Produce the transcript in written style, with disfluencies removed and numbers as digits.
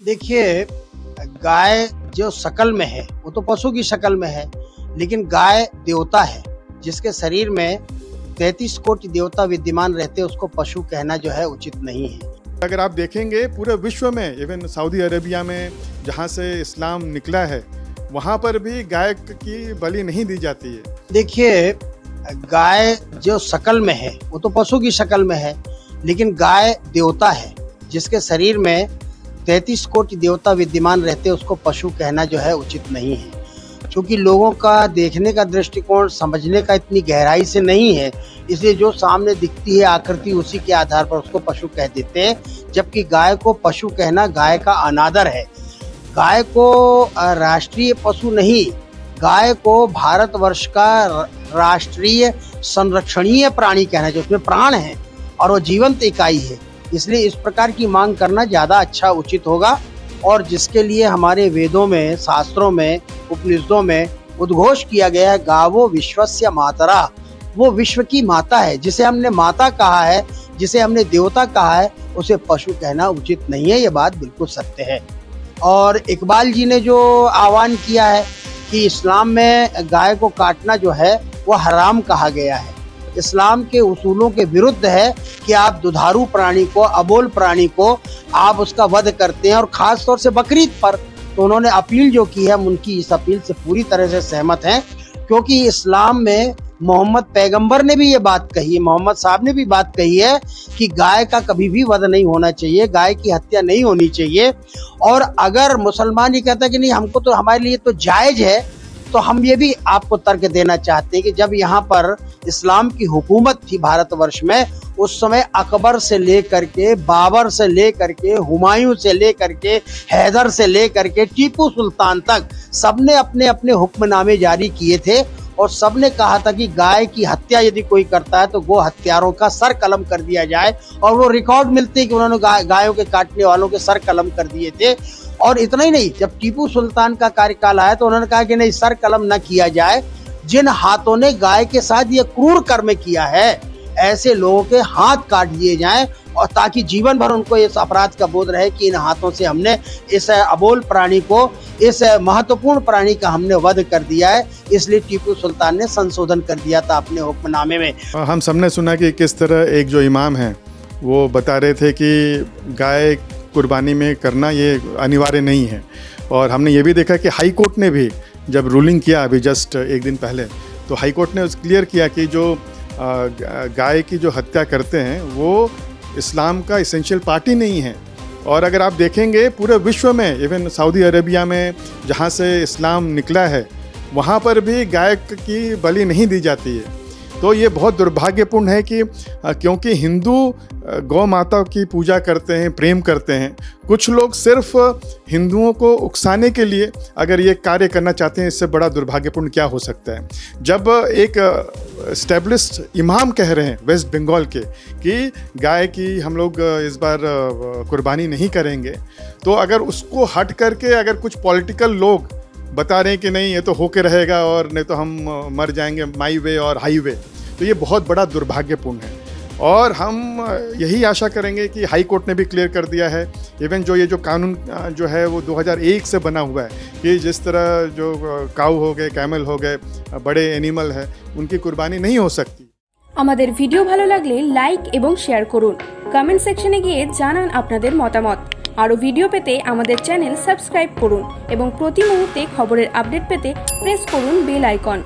देखिए, गाय जो शकल में है वो तो पशु की शक्ल में है, लेकिन गाय देवता है जिसके शरीर में 33 कोटि देवता विद्यमान रहते, उसको पशु कहना जो है उचित नहीं है। अगर आप देखेंगे पूरे विश्व में, इवन सऊदी अरेबिया में जहाँ से इस्लाम निकला है, वहाँ पर भी गाय की बलि नहीं दी जाती है। देखिए, गाय जो शकल में है वो तो पशु की शक्ल में है, लेकिन गाय देवता है जिसके शरीर में 33 कोटि देवता विद्यमान रहते, उसको पशु कहना जो है उचित नहीं है। क्योंकि लोगों का देखने का दृष्टिकोण समझने का इतनी गहराई से नहीं है, इसलिए जो सामने दिखती है आकृति उसी के आधार पर उसको पशु कह देते हैं, जबकि गाय को पशु कहना गाय का अनादर है। गाय को राष्ट्रीय पशु नहीं, गाय को भारतवर्ष का राष्ट्रीय संरक्षणीय प्राणी कहना चाहिए। उसमें प्राण है और वो जीवंत इकाई है, इसलिए इस प्रकार की मांग करना ज़्यादा अच्छा उचित होगा। और जिसके लिए हमारे वेदों में, शास्त्रों में, उपनिषदों में उद्घोष किया गया है, गावो विश्वस्य मातरा, वो विश्व की माता है। जिसे हमने माता कहा है, जिसे हमने देवता कहा है, उसे पशु कहना उचित नहीं है। ये बात बिल्कुल सत्य है। और इकबाल जी ने जो आह्वान किया है कि इस्लाम में गाय को काटना जो है वो हराम कहा गया है, इस्लाम के उसूलों के विरुद्ध है कि आप दुधारू प्राणी को, अबोल प्राणी को आप उसका वध करते हैं, और खास तौर से बकरीद पर। तो उन्होंने अपील जो की है, हम उनकी इस अपील से पूरी तरह से सहमत हैं, क्योंकि इस्लाम में मोहम्मद पैगंबर ने भी ये बात कही है, मोहम्मद साहब ने भी बात कही है कि गाय का कभी भी वध नहीं होना चाहिए, गाय की हत्या नहीं होनी चाहिए। और अगर मुसलमान ये कहता है कि नहीं, हमको तो, हमारे लिए तो जायज है, तो हम ये भी आपको तर्क देना चाहते हैं कि जब यहाँ पर इस्लाम की हुकूमत थी भारतवर्ष में, उस समय अकबर से लेकर के, बाबर से लेकर के, हुमायूं से लेकर के, हैदर से लेकर के टीपू सुल्तान तक सबने अपने अपने हुक्मनामे जारी किए थे, और सबने कहा था कि गाय की हत्या यदि कोई करता है तो गो हत्यारों का सर कलम कर दिया जाए। और वो रिकॉर्ड मिलते हैं कि उन्होंने गायों के काटने वालों के सर कलम कर दिए थे। और इतना ही नहीं, जब टीपू सुल्तान का कार्यकाल आया तो उन्होंने कहा कि नहीं, सर कलम न किया जाए, जिन हाथों ने गाय के साथ ये क्रूर कर्म किया है ऐसे लोगों के हाथ काट दिए जाएं, और ताकि जीवन भर उनको इस अपराध का बोध रहे कि इन हाथों से हमने इस अबोल प्राणी को, इस महत्वपूर्ण प्राणी का हमने वध कर दिया है। इसलिए टीपू सुल्तान ने संशोधन कर दिया था अपने हुक्मनामे में। हम सबने सुना कि किस तरह एक जो इमाम हैं वो बता रहे थे कि गाय कुर्बानी में करना ये अनिवार्य नहीं है। और हमने ये भी देखा कि हाई कोर्ट ने भी जब रूलिंग किया अभी जस्ट एक दिन पहले, तो हाई कोर्ट ने क्लियर किया कि जो गाय की जो हत्या करते हैं वो इस्लाम का इसेंशियल पार्ट ही नहीं है। और अगर आप देखेंगे पूरे विश्व में, इवन सऊदी अरेबिया में जहाँ से इस्लाम निकला है, वहाँ पर भी गाय की बलि नहीं दी जाती है। तो ये बहुत दुर्भाग्यपूर्ण है कि क्योंकि हिंदू गौ माता की पूजा करते हैं, प्रेम करते हैं, कुछ लोग सिर्फ हिंदुओं को उकसाने के लिए अगर ये कार्य करना चाहते हैं, इससे बड़ा दुर्भाग्यपूर्ण क्या हो सकता है। जब एक एस्टेब्लिश्ड इमाम कह रहे हैं वेस्ट बंगाल के कि गाय की हम लोग इस बार कुर्बानी नहीं करेंगे, तो अगर उसको हट करके अगर कुछ पॉलिटिकल लोग बता रहे हैं कि नहीं ये तो होके रहेगा और नहीं तो हम मर जाएंगे माई वे और हाईवे, तो ये बहुत बड़ा दुर्भाग्यपूर्ण है। और हम यही आशा करेंगे कि हाई कोर्ट ने भी क्लियर कर दिया है, इवन जो ये जो कानून जो है वो 2001 से बना हुआ है कि जिस तरह जो काऊ हो गए, कैमल हो गए, बड़े एनिमल है, उनकी कुर्बानी नहीं हो सकती। আমাদের ভিডিও ভালো লাগলে লাইক এবং শেয়ার করুন, কমেন্ট সেকশনে গিয়ে জানান আপনাদের মতামত। আরও ভিডিও পেতে আমাদের চ্যানেল সাবস্ক্রাইব করুন এবং প্রতি মুহূর্তে খবরের আপডেট পেতে প্রেস করুন বেল আইকন।